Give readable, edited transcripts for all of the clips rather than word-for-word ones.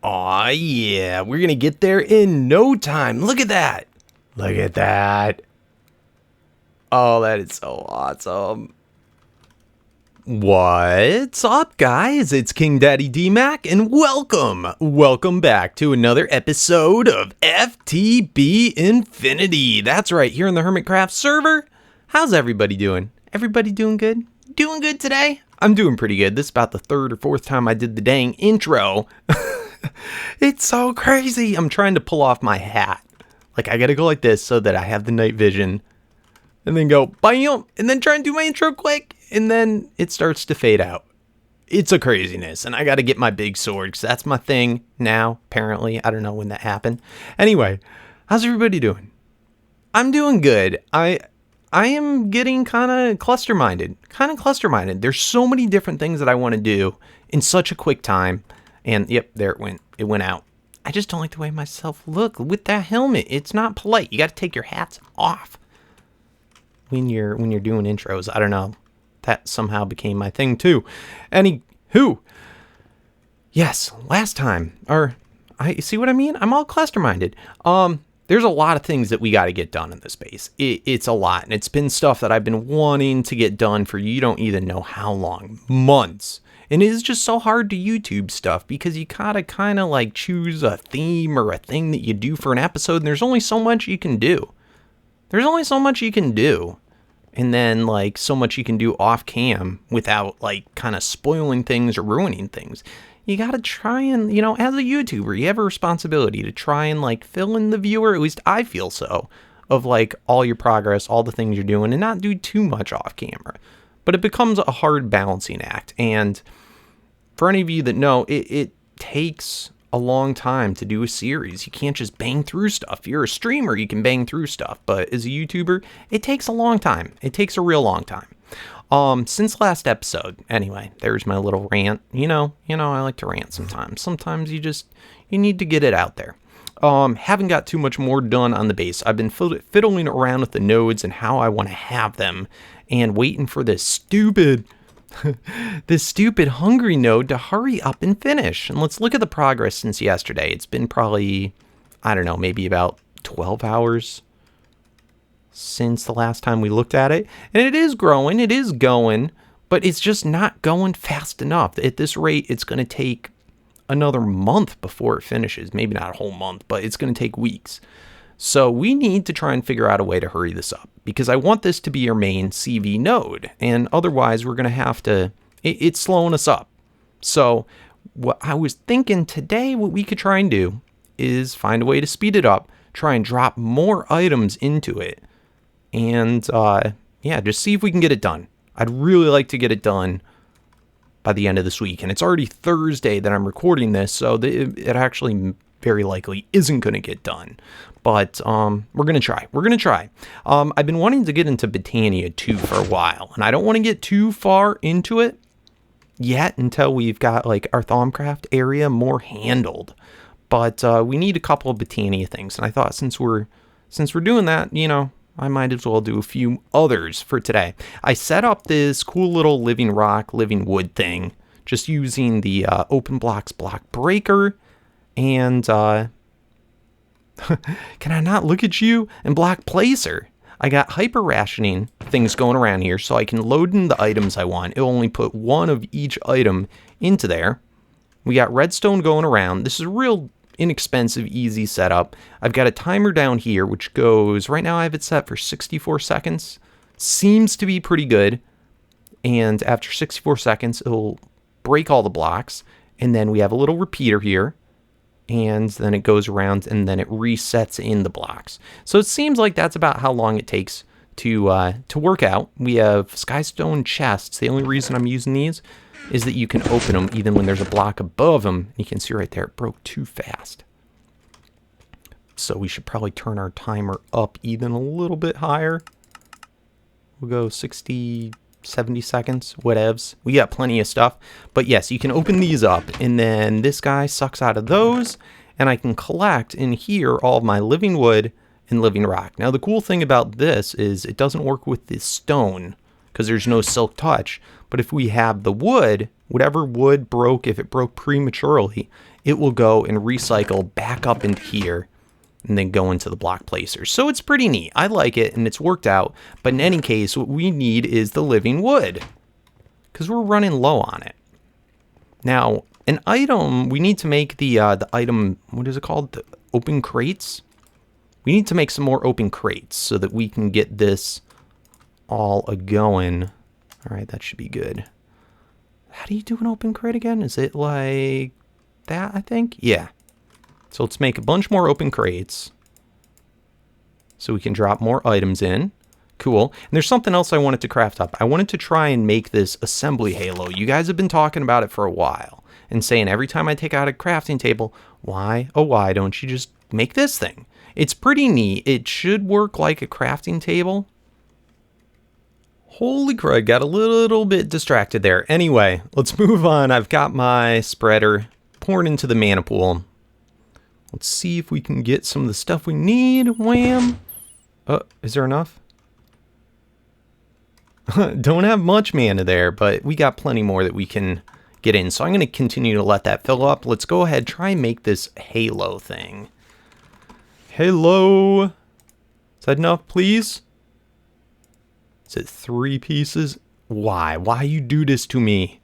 Aw, yeah, we're gonna get there in no time. Look at that. Look at that. Oh, that is so awesome. What's up, guys? It's KingDaddyDMAC, and welcome back to another episode of FTB Infinity. That's right, here in the HermitCraft server. How's everybody doing? Everybody doing good? Doing good today? I'm doing pretty good. This is about the third or fourth time I did the dang intro. It's so crazy. I'm trying to pull off my hat. Like, I gotta go like this so that I have the night vision. And then go, bam, and then try and do my intro quick. And then it starts to fade out. It's a craziness. And I gotta get my big sword, because that's my thing now, apparently. I don't know when that happened. Anyway, how's everybody doing? I'm doing good. I am getting kind of cluster-minded. There's so many different things that I want to do in such a quick time. And yep, there it went. It went out. I just don't like the way myself look with that helmet. It's not polite. You got to take your hats off when you're doing intros. I don't know. That somehow became my thing too. Anywho, yes, last time, or I see what I mean? I'm all cluster-minded. There's a lot of things that we got to get done in this space. It's a lot, and it's been stuff that I've been wanting to get done for you don't even know how long, months. And it is just so hard to YouTube stuff because you gotta kind of like choose a theme or a thing that you do for an episode, and there's only so much you can do. And then like so much you can do off cam without like kind of spoiling things or ruining things. You gotta try and, as a YouTuber, you have a responsibility to try and like fill in the viewer, at least I feel so, of like all your progress, all the things you're doing, and not do too much off camera. But it becomes a hard balancing act. And for any of you that know, it takes a long time to do a series. You can't just bang through stuff. If you're a streamer, you can bang through stuff. But as a YouTuber, it takes a long time. It takes a real long time. Since last episode, anyway, there's my little rant. I like to rant sometimes. Sometimes you need to get it out there. Haven't got too much more done on the base. I've been fiddling around with the nodes and how I want to have them, and waiting for this stupid hungry node to hurry up and finish. And let's look at the progress since yesterday. It's been probably, I don't know, maybe about 12 hours since the last time we looked at it. And it is growing, it is going, but it's just not going fast enough. At this rate, it's going to take another month before it finishes. Maybe not a whole month, but it's going to take weeks. So we need to try and figure out a way to hurry this up, because I want this to be your main CV node, and otherwise we're going to have to, it's slowing us up. So what I was thinking today, what we could try and do is find a way to speed it up, try and drop more items into it, and just see if we can get it done. I'd really like to get it done by the end of this week, and it's already Thursday that I'm recording this, so it actually very likely isn't going to get done. But we're going to try. I've been wanting to get into Botania too for a while, and I don't want to get too far into it yet until we've got like our Thaumcraft area more handled. But we need a couple of Botania things, and I thought since we're doing that, I might as well do a few others for today. I set up this cool little living rock, living wood thing, just using the open blocks block breaker, and can I not look at you? And block placer. I got hyper rationing things going around here, so I can load in the items I want. It'll only put one of each item into there. We got redstone going around. This is a real inexpensive, easy setup. I've got a timer down here, which goes, right now I have it set for 64 seconds. Seems to be pretty good. And after 64 seconds, it'll break all the blocks. And then we have a little repeater here. And then it goes around and then it resets in the blocks. So it seems like that's about how long it takes to work out. We have skystone chests. The only reason I'm using these is that you can open them even when there's a block above them. You can see right there, it broke too fast. So we should probably turn our timer up even a little bit higher. We'll go 60, 70 seconds, whatevs. We got plenty of stuff. But yes, you can open these up, and then this guy sucks out of those, and I can collect in here all of my living wood and living rock. Now the cool thing about this is it doesn't work with this stone because there's no silk touch. But if we have the wood, whatever wood broke, if it broke prematurely, it will go and recycle back up into here and then go into the block placers. So it's pretty neat. I like it, and it's worked out. But in any case, what we need is the living wood, because we're running low on it. Now, an item, we need to make the item, what is it called? The open crates? We need to make some more open crates so that we can get this all a-going. All right, that should be good. How do you do an open crate again? Is it like that, I think? Yeah. So let's make a bunch more open crates so we can drop more items in. Cool. And there's something else I wanted to craft up. I wanted to try and make this assembly halo. You guys have been talking about it for a while and saying every time I take out a crafting table, why, oh why don't you just make this thing? It's pretty neat. It should work like a crafting table. Holy crud, got a little bit distracted there. Anyway, let's move on. I've got my spreader poured into the mana pool. Let's see if we can get some of the stuff we need. Wham! Is there enough? Don't have much mana there, but we got plenty more that we can get in. So I'm going to continue to let that fill up. Let's go ahead, try and make this halo thing. Halo! Is that enough, please? Is it 3 pieces? Why? Why you do this to me?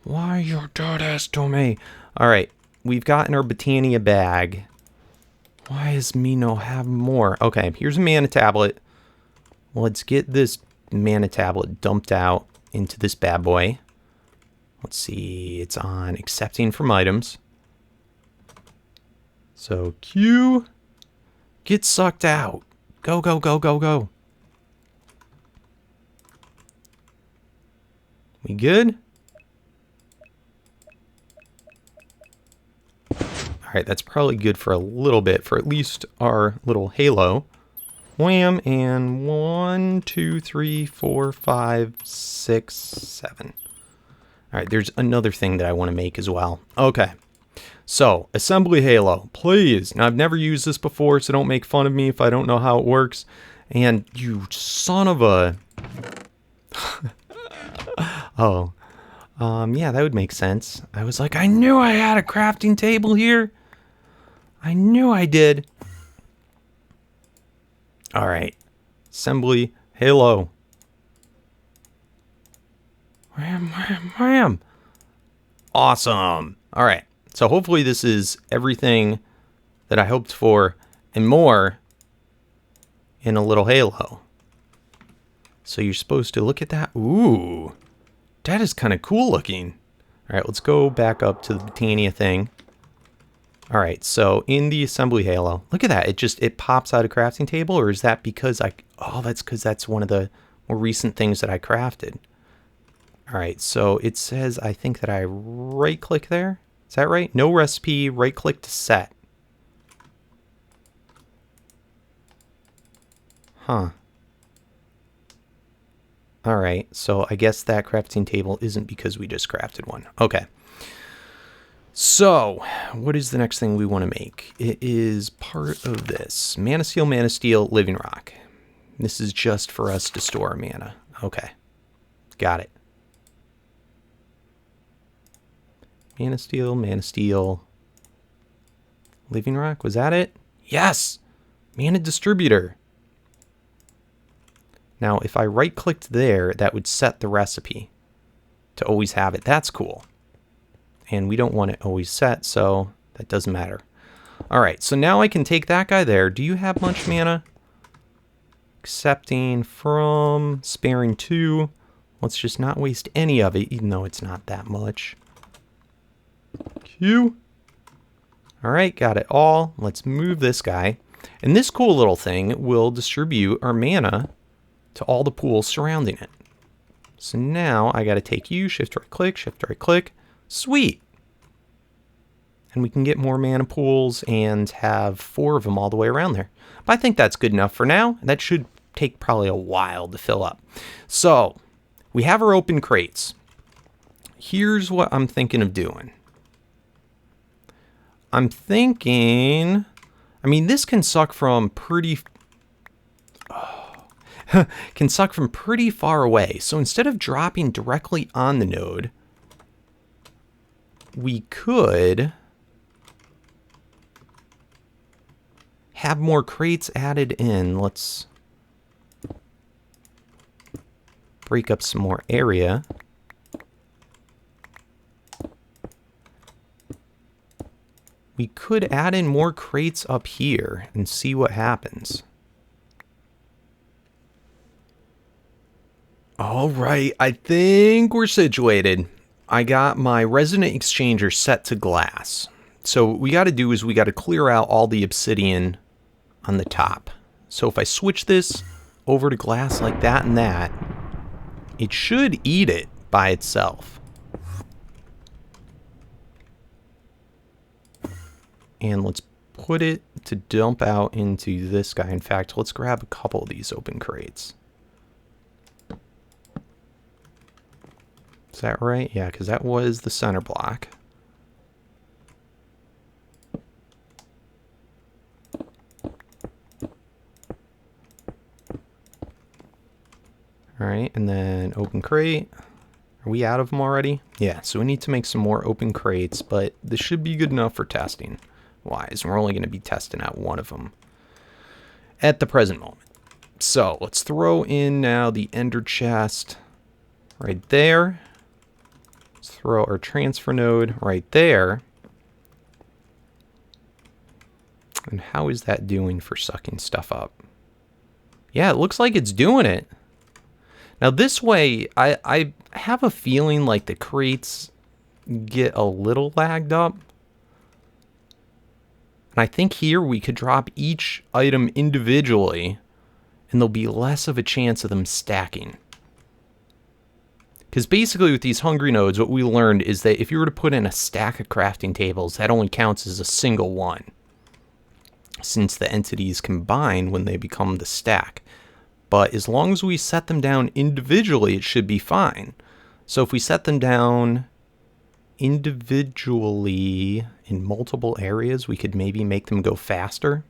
Why you do this to me? Alright, we've gotten our Botania bag. Why does me no have more? Okay, here's a mana tablet. Let's get this mana tablet dumped out into this bad boy. Let's see, it's on accepting from items. So Q, get sucked out. Go, go, go, go, go. We good? Alright, that's probably good for a little bit, for at least our little halo. Wham, and 1, 2, 3, 4, 5, 6, 7. Alright, there's another thing that I want to make as well. Okay, so, assembly halo, please. Now, I've never used this before, so don't make fun of me if I don't know how it works. And you son of a... Oh, yeah, that would make sense. I was like, I knew I had a crafting table here. I knew I did. All right, assembly, halo. Wham, wham, wham. Awesome. All right, so hopefully this is everything that I hoped for and more in a little halo. So you're supposed to look at that. Ooh. That is kind of cool looking. All right, let's go back up to the Botania thing. All right, so in the assembly halo, look at that. It pops out a crafting table, or is that because that's because that's one of the more recent things that I crafted. All right, so it says, I think that I right click there. Is that right? No recipe, right click to set. Huh. Alright, so I guess that crafting table isn't because we just crafted one. Okay. So, what is the next thing we want to make? It is part of this. Mana Steel, Living Rock. This is just for us to store our mana. Okay. Got it. Mana Steel. Living Rock, was that it? Yes! Mana Distributor. Now, if I right-clicked there, that would set the recipe to always have it. That's cool. And we don't want it always set, so that doesn't matter. All right, so now I can take that guy there. Do you have much mana? Accepting from, sparing 2. Let's just not waste any of it, even though it's not that much. Q. All right, got it all. Let's move this guy. And this cool little thing will distribute our mana to all the pools surrounding it. So now I got to take you, shift right click. Sweet. And we can get more mana pools and have 4 of them all the way around there. But I think that's good enough for now. That should take probably a while to fill up. So we have our open crates. Here's what I'm thinking of doing. I'm thinking, I mean, this can suck from pretty... can suck from pretty far away. So instead of dropping directly on the node, we could have more crates added in. Let's break up some more area. We could add in more crates up here and see what happens. All right, I think we're situated. I got my resonant exchanger set to glass. So what we got to do is we got to clear out all the obsidian on the top. So if I switch this over to glass like that and that, it should eat it by itself. And let's put it to dump out into this guy. In fact, let's grab a couple of these open crates. Is that right? Yeah, because that was the center block. All right, and then open crate. Are we out of them already? Yeah, so we need to make some more open crates, but this should be good enough for testing wise. We're only going to be testing out one of them at the present moment. So let's throw in now the ender chest right there. Let's throw our transfer node right there. And how is that doing for sucking stuff up? Yeah, it looks like it's doing it. Now this way, I have a feeling like the crates get a little lagged up. And I think here we could drop each item individually and there'll be less of a chance of them stacking. Because basically with these hungry nodes, what we learned is that if you were to put in a stack of crafting tables, that only counts as a single one, since the entities combine when they become the stack. But as long as we set them down individually, it should be fine. So if we set them down individually in multiple areas, we could maybe make them go faster.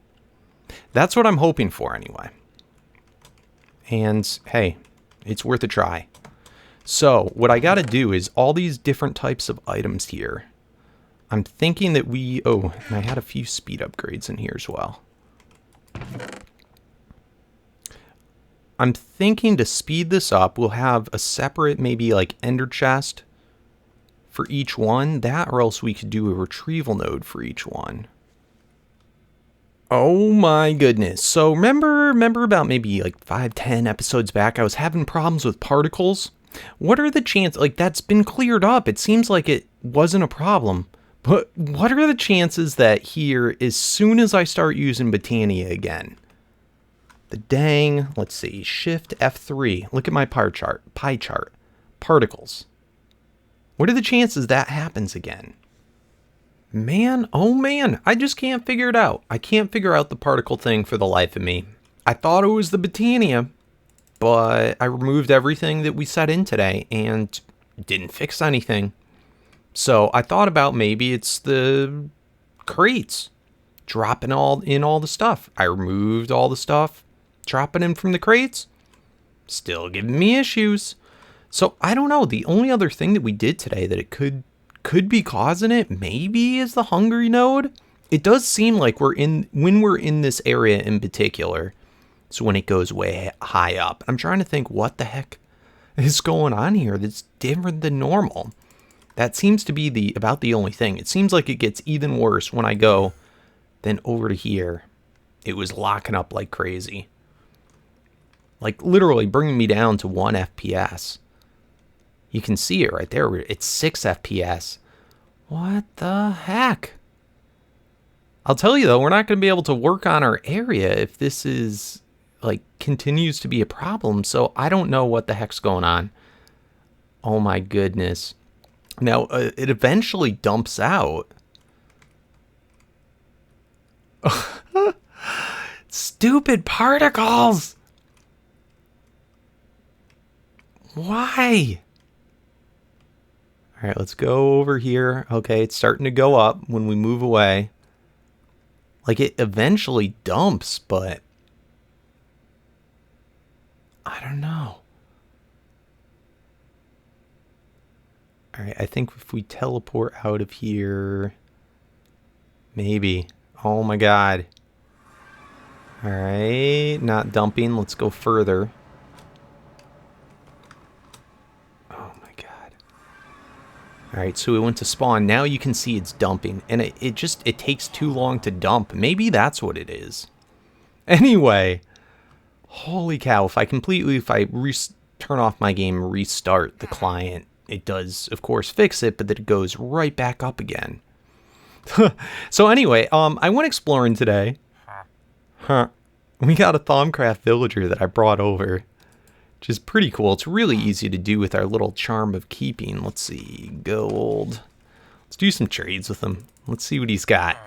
That's what I'm hoping for anyway. And hey, it's worth a try. So what I got to do is all these different types of items here. I'm thinking that oh, and I had a few speed upgrades in here as well. I'm thinking to speed this up, we'll have a separate maybe like ender chest for each one. That, or else we could do a retrieval node for each one. Oh my goodness. So remember about maybe like 5-10 episodes back, I was having problems with particles. What are the chances, like that's been cleared up. It seems like it wasn't a problem. But what are the chances that here, as soon as I start using Botania again, the dang, let's see, Shift F3, look at my pie chart, particles. What are the chances that happens again? Man, oh man, I just can't figure it out. I can't figure out the particle thing for the life of me. I thought it was the Botania, but I removed everything that we set in today and didn't fix anything. So I thought about maybe it's the crates dropping all the stuff. I removed all the stuff, dropping in from the crates, still giving me issues. So I don't know. The only other thing that we did today that it could be causing it maybe is the hungry node. It does seem like when we're in this area in particular, so when it goes way high up. I'm trying to think what the heck is going on here that's different than normal. That seems to be about the only thing. It seems like it gets even worse when I go then over to here. It was locking up like crazy. Like literally bringing me down to 1 FPS. You can see it right there. It's 6 FPS. What the heck? I'll tell you though, we're not going to be able to work on our area if this is like continues to be a problem. So I don't know what the heck's going on. Oh my goodness. Now, it eventually dumps out. Stupid particles! Why? All right, let's go over here. Okay, it's starting to go up when we move away. Like, it eventually dumps, but I don't know. Alright, I think if we teleport out of here... Maybe. Oh my god. Alright, not dumping. Let's go further. Oh my god. Alright, so we went to spawn. Now you can see it's dumping. And it takes too long to dump. Maybe that's what it is. Anyway. Holy cow. If I turn off my game, restart the client, it does, of course, fix it, but then it goes right back up again. So anyway, I went exploring today. We got a Thaumcraft villager that I brought over, which is pretty cool. It's really easy to do with our little charm of keeping. Let's see, gold. Let's do some trades with him. Let's see what he's got.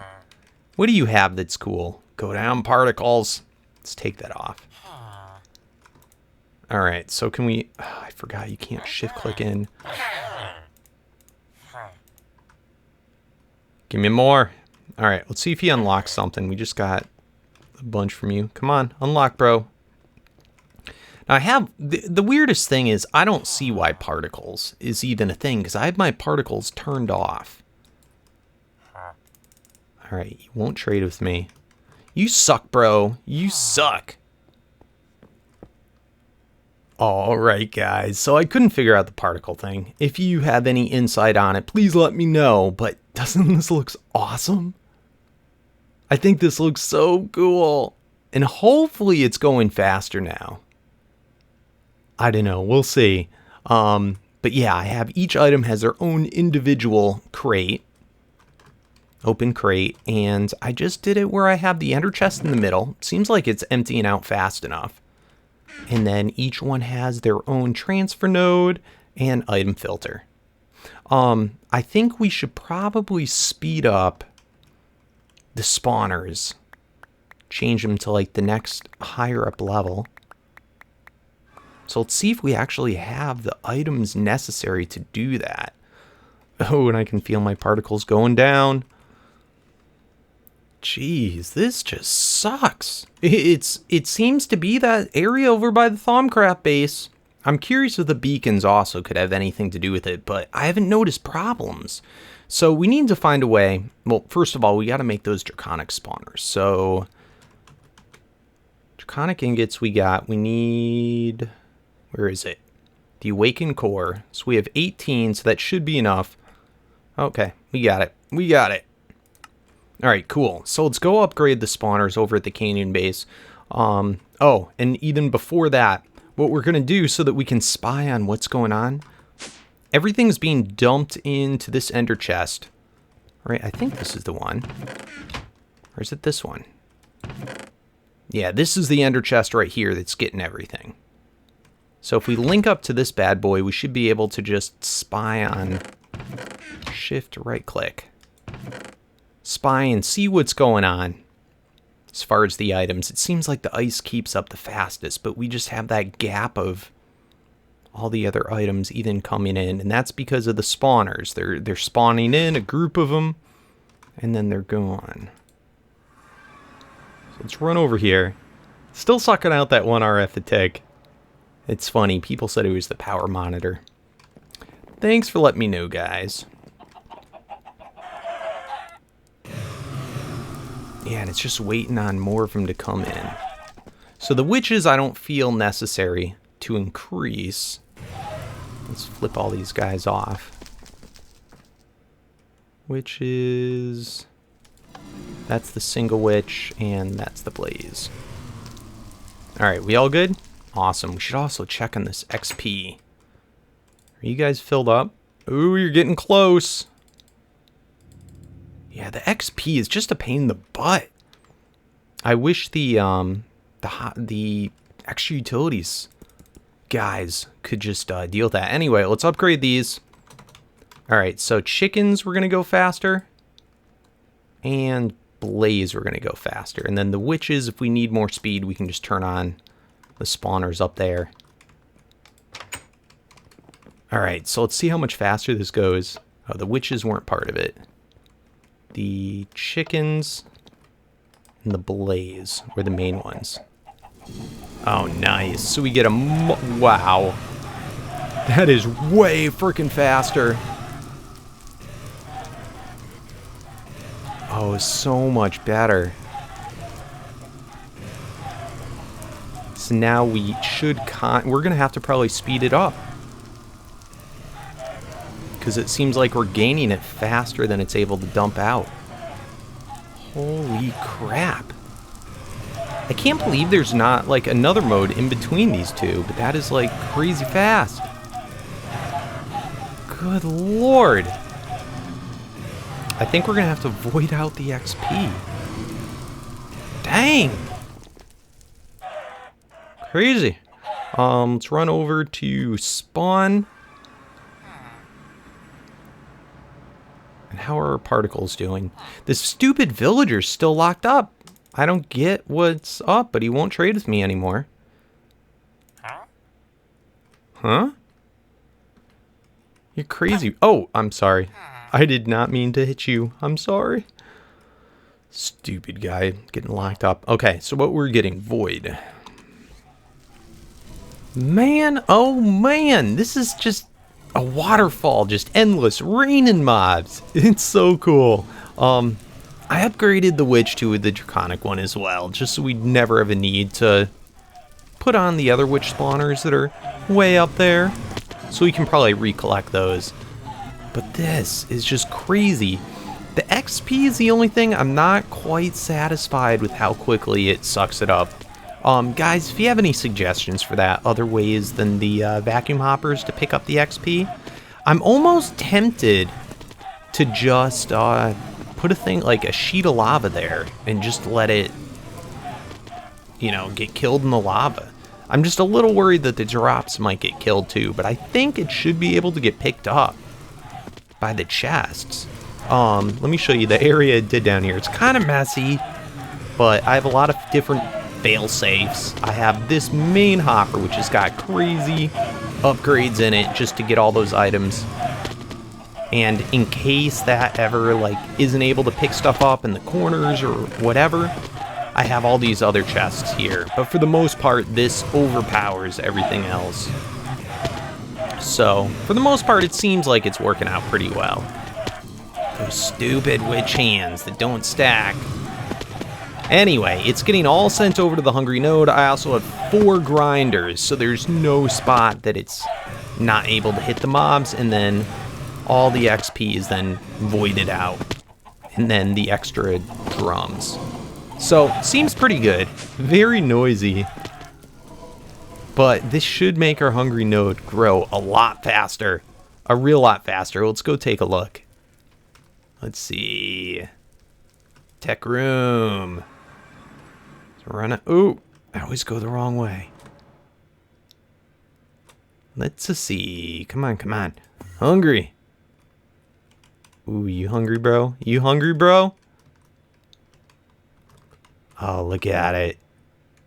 What do you have that's cool? Go down particles. Let's take that off. Alright, so can we... Oh, I forgot you can't shift click in. Give me more. Alright, let's see if he unlocks something. We just got a bunch from you. Come on, unlock, bro. Now I have... The weirdest thing is I don't see why particles is even a thing, because I have my particles turned off. Alright, you won't trade with me. You suck, bro. You suck. Alright guys, so I couldn't figure out the particle thing. If you have any insight on it, please let me know. But doesn't this look awesome? I think this looks so cool. And hopefully it's going faster now. I don't know, we'll see. But yeah, I have each item has their own individual crate. Open crate, and I just did it where I have the ender chest in the middle. Seems like it's emptying out fast enough. And then each one has their own transfer node and item filter. I think we should probably speed up the spawners. Change them to like the next higher up level. So let's see if we actually have the items necessary to do that. Oh, and I can feel my particles going down. Jeez, this just sucks. It seems to be that area over by the Thaumcraft base. I'm curious if the beacons also could have anything to do with it, but I haven't noticed problems. So we need to find a way. Well, first of all, we got to make those draconic spawners. So draconic ingots we need, where is it? The awakened core. So we have 18, so that should be enough. Okay, we got it. We got it. Alright, cool. So let's go upgrade the spawners over at the canyon base. Oh, and even before that, what we're going to do so that we can spy on what's going on, everything's being dumped into this ender chest. Right, I think this is the one. Or is it this one? Yeah, this is the ender chest right here that's getting everything. So if we link up to this bad boy, we should be able to just spy on... Shift right click. Spy and see what's going on. As far as the items, it seems like the ice keeps up the fastest, but we just have that gap of all the other items even coming in, and that's because of the spawners. They're spawning in, a group of them, and then they're gone. So let's run over here. Still sucking out that 1 RF a tick. It's funny, people said it was the power monitor. Thanks for letting me know, guys. Yeah, and it's just waiting on more of them to come in. So the witches I don't feel necessary to increase. Let's flip all these guys off. Witches. That's the single witch, and that's the blaze. Alright, we all good? Awesome. We should also check on this XP. Are you guys filled up? Ooh, you're getting close. Yeah, the XP is just a pain in the butt. I wish the extra utilities guys could just deal with that. Anyway, let's upgrade these. All right, so chickens we're gonna go faster, and blaze we're gonna go faster, and then the witches, if we need more speed, we can just turn on the spawners up there. All right, so let's see how much faster this goes. Oh, the witches weren't part of it. The chickens and the blaze were the main ones. Oh, nice. So we get a... Wow. That is way freaking faster. Oh, so much better. So now we should... We're going to have to probably speed it up. Because it seems like we're gaining it faster than it's able to dump out. Holy crap. I can't believe there's not, like, another mode in between these two, but that is, like, crazy fast. Good lord. I think we're gonna have to void out the XP. Dang. Crazy. Let's run over to spawn. And how are our particles doing? This stupid villager's still locked up. I don't get what's up, but he won't trade with me anymore. Huh? You're crazy. Oh, I'm sorry. I did not mean to hit you. I'm sorry. Stupid guy getting locked up. Okay, so what we're getting, void. Man, oh man, this is just a waterfall, just endless raining mobs. It's so cool. I upgraded the witch to the draconic one as well, just so we'd never have a need to put on the other witch spawners that are way up there. So we can probably recollect those. But this is just crazy. The XP is the only thing I'm not quite satisfied with how quickly it sucks it up. Guys, if you have any suggestions for that, other ways than the vacuum hoppers to pick up the XP, I'm almost tempted to just put a thing like a sheet of lava there and just let it, you know, get killed in the lava. I'm just a little worried that the drops might get killed too, but I think it should be able to get picked up by the chests. Let me show you the area it did down here. It's kind of messy, but I have a lot of different fail safes. I have this main hopper, which has got crazy upgrades in it just to get all those items. And in case that ever, like, isn't able to pick stuff up in the corners or whatever, I have all these other chests here. But for the most part, this overpowers everything else. So, for the most part, it seems like it's working out pretty well. Those stupid witch hands that don't stack. Anyway, it's getting all sent over to the hungry node. I also have 4 grinders, so there's no spot that it's not able to hit the mobs, and then all the XP is then voided out, and then the extra drums. So, seems pretty good. Very noisy. But this should make our hungry node grow a lot faster. A real lot faster. Let's go take a look. Let's see. Tech room. Let's run it. Ooh, I always go the wrong way. Let's see. Come on, come on. Hungry. Ooh, you hungry, bro? You hungry, bro? Oh, look at it.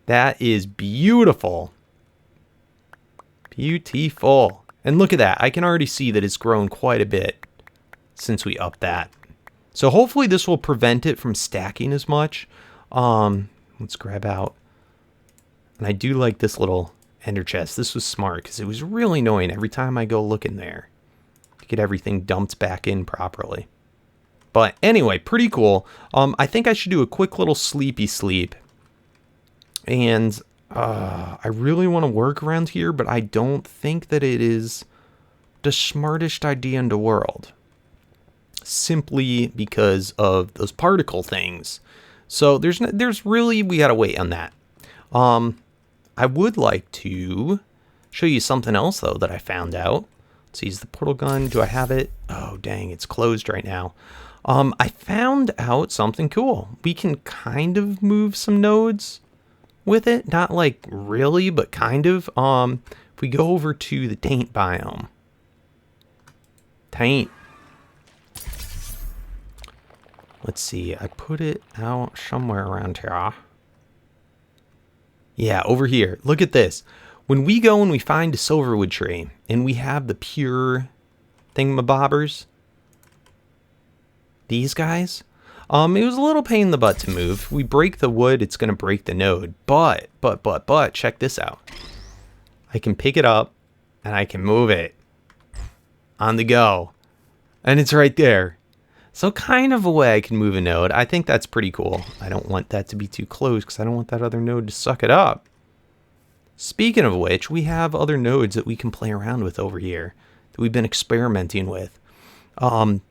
That is beautiful. Beautiful. And look at that. I can already see that it's grown quite a bit since we upped that. So hopefully this will prevent it from stacking as much. Let's grab out. And I do like this little ender chest. This was smart because it was really annoying every time I go look in there to get everything dumped back in properly. But anyway, pretty cool. I think I should do a quick little sleepy sleep. And I really want to work around here, but I don't think that it is the smartest idea in the world. Simply because of those particle things. So there's really, we gotta wait on that. I would like to show you something else though that I found out. Let's use the portal gun. Do I have it? Oh dang, it's closed right now. I found out something cool. We can kind of move some nodes with it. Not like really, but kind of. If we go over to the taint biome. Taint. Let's see, I put it out somewhere around here. Yeah, over here. Look at this. When we go and we find a silverwood tree, and we have the pure thingamabobbers, these guys, It was a little pain in the butt to move. If we break the wood, it's going to break the node. But, check this out. I can pick it up, and I can move it. On the go. And it's right there. So kind of a way I can move a node. I think that's pretty cool. I don't want that to be too close because I don't want that other node to suck it up. Speaking of which, we have other nodes that we can play around with over here that we've been experimenting with.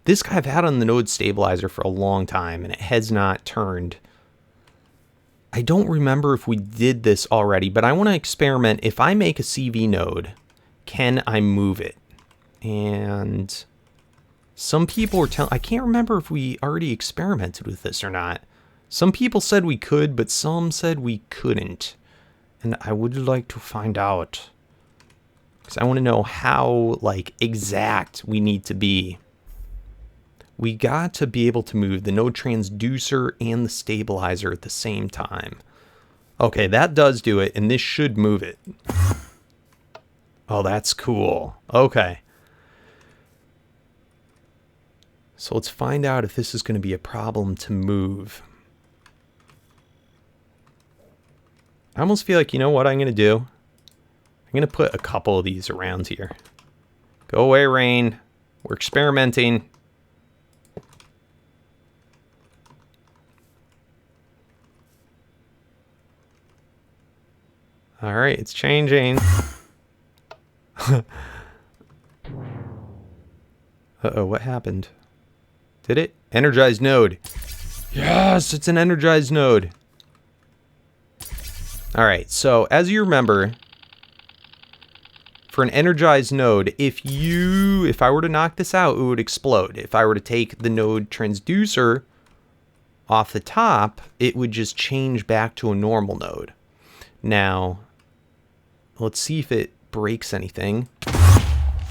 This guy I've had on the node stabilizer for a long time and it has not turned. I don't remember if we did this already, but I want to experiment. If I make a CV node, can I move it? And some people were telling, I can't remember if we already experimented with this or not. Some people said we could, but some said we couldn't. And I would like to find out. Because I want to know how, like, exact we need to be. We got to be able to move the node transducer and the stabilizer at the same time. Okay, that does do it, and this should move it. Oh, that's cool. Okay. So let's find out if this is going to be a problem to move. I almost feel like, you know what I'm going to do? I'm going to put a couple of these around here. Go away, rain. We're experimenting. All right, it's changing. Uh-oh, what happened? Did it? Energized node. Yes, it's an energized node. All right, so as you remember, for an energized node, if I were to knock this out, it would explode. If I were to take the node transducer off the top, it would just change back to a normal node. Now, let's see if it breaks anything.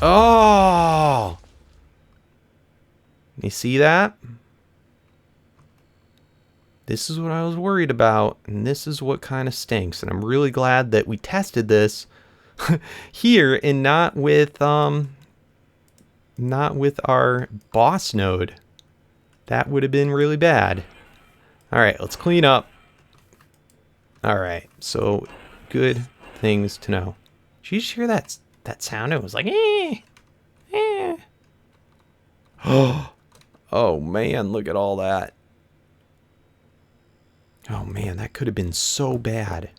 Oh! You see that? This is what I was worried about, and this is what kind of stinks. And I'm really glad that we tested this here and not with our boss node. That would have been really bad. All right, let's clean up. All right, so good things to know. Did you just hear that sound? It was like, eh, eh. Oh man, look at all that. Oh man, that could have been so bad.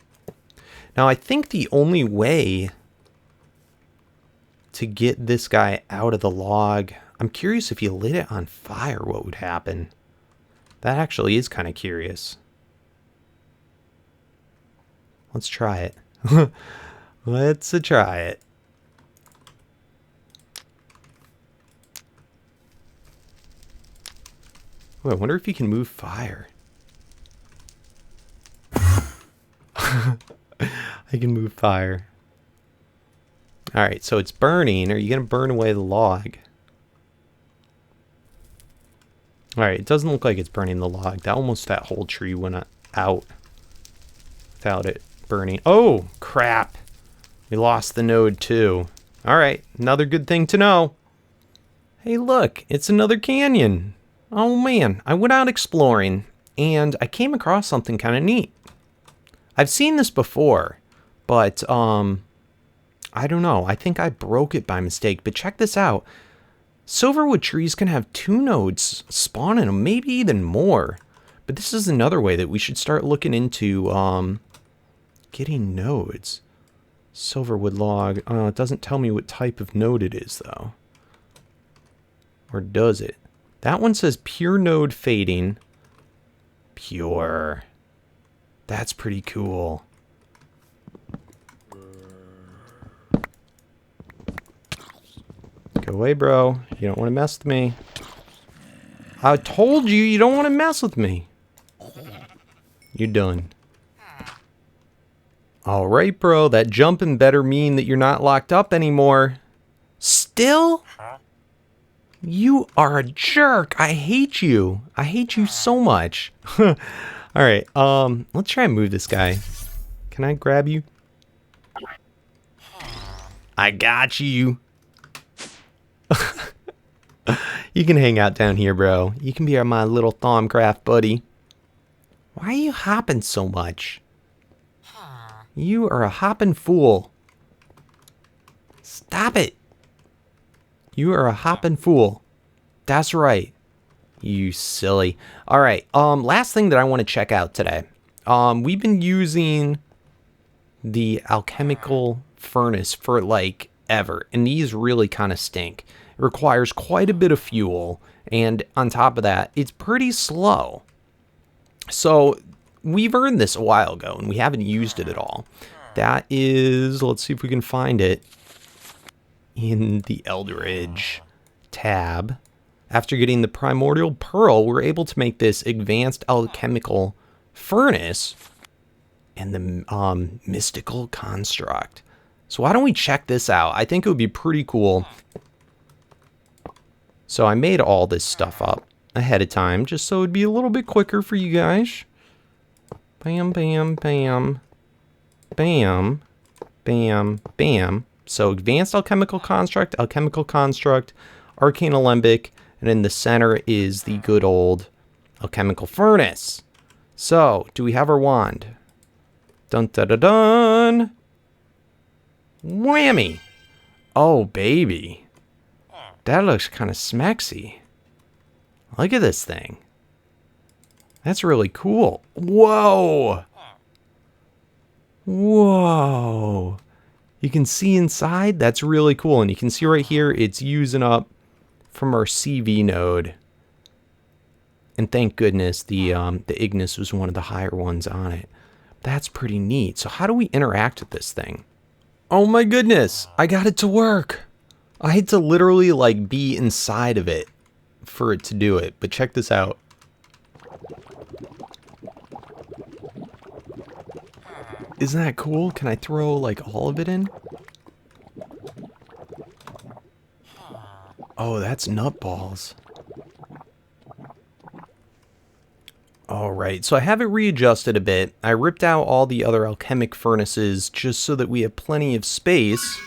Now I think the only way to get this guy out of the log, I'm curious if you lit it on fire, what would happen? That actually is kind of curious. Let's try it. Let's try it. Ooh, I wonder if you can move fire. I can move fire. Alright, so it's burning. Are you going to burn away the log? Alright, it doesn't look like it's burning the log. That whole tree went out without it burning. Oh, crap. We lost the node too. Alright, another good thing to know. Hey, look, it's another canyon. Oh man, I went out exploring and I came across something kind of neat. I've seen this before, but I don't know. I think I broke it by mistake, but check this out. Silverwood trees can have 2 nodes spawn in them, maybe even more. But this is another way that we should start looking into getting nodes. Silverwood log. It doesn't tell me what type of node it is, though. Or does it? That one says pure node fading. Pure. That's pretty cool. Go away, bro. You don't want to mess with me. I told you you don't want to mess with me. You're done. Alright, bro. That jumping better mean that you're not locked up anymore. Still? You are a jerk. I hate you. I hate you so much. Alright, let's try and move this guy. Can I grab you? I got you. You can hang out down here, bro. You can be my little Thaumcraft buddy. Why are you hopping so much? You are a hopping fool. Stop it. You are a hopping fool. That's right. You silly. All right. Last thing that I want to check out today. We've been using the alchemical furnace for like ever, and these really kind of stink. It requires quite a bit of fuel, and on top of that, it's pretty slow. So we've earned this a while ago, and we haven't used it at all. That is, let's see if we can find it in the Eldridge tab. After getting the primordial pearl, we're able to make this advanced alchemical furnace and the mystical construct. So why don't we check this out? I think it would be pretty cool. So I made all this stuff up ahead of time just so it'd be a little bit quicker for you guys. Bam, bam, bam, bam, bam, bam. So advanced alchemical construct, arcane alembic, and in the center is the good old alchemical furnace. So, do we have our wand? Dun dun dun dun! Whammy! Oh, baby. That looks kind of smexy. Look at this thing. That's really cool. Whoa! Whoa! You can see inside. That's really cool. And you can see right here, it's using up from our CV node. And thank goodness the Ignis was one of the higher ones on it. That's pretty neat. So how do we interact with this thing? Oh my goodness, I got it to work. I had to literally like be inside of it for it to do it. But check this out. Isn't that cool? Can I throw like all of it in? Oh, that's nutballs. Alright, so I have it readjusted a bit. I ripped out all the other alchemic furnaces just so that we have plenty of space.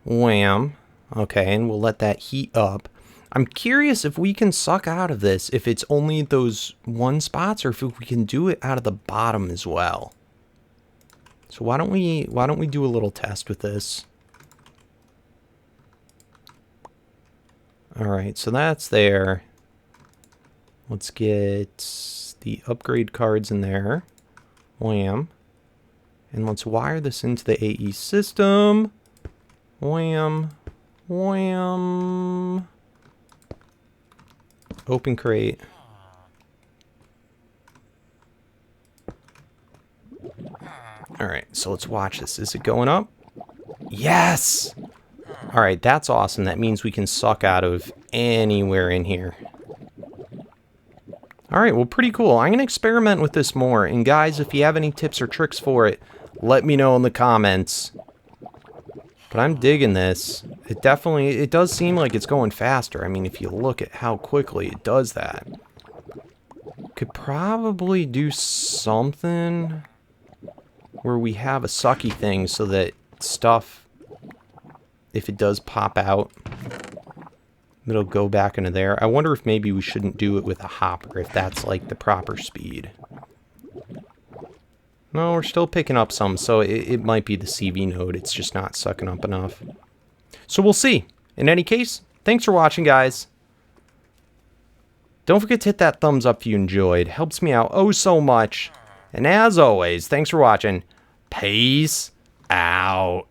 Wham. Okay, and we'll let that heat up. I'm curious if we can suck out of this, if it's only those one spots, or if we can do it out of the bottom as well. So why don't we do a little test with this? Alright, so that's there. Let's get the upgrade cards in there. Wham. And let's wire this into the AE system. Wham. Wham. Open crate. Alright, so let's watch this. Is it going up? Yes! Alright, that's awesome. That means we can suck out of anywhere in here. Alright, well, pretty cool. I'm going to experiment with this more. And guys, if you have any tips or tricks for it, let me know in the comments. But I'm digging this. It does seem like it's going faster. I mean, if you look at how quickly it does that. Could probably do something where we have a sucky thing so that stuff, if it does pop out, it'll go back into there. I wonder if maybe we shouldn't do it with a hopper, if that's like the proper speed. No, we're still picking up some, so it might be the CV node. It's just not sucking up enough. So we'll see. In any case, thanks for watching, guys. Don't forget to hit that thumbs up if you enjoyed. Helps me out oh so much. And as always, thanks for watching. Peace out.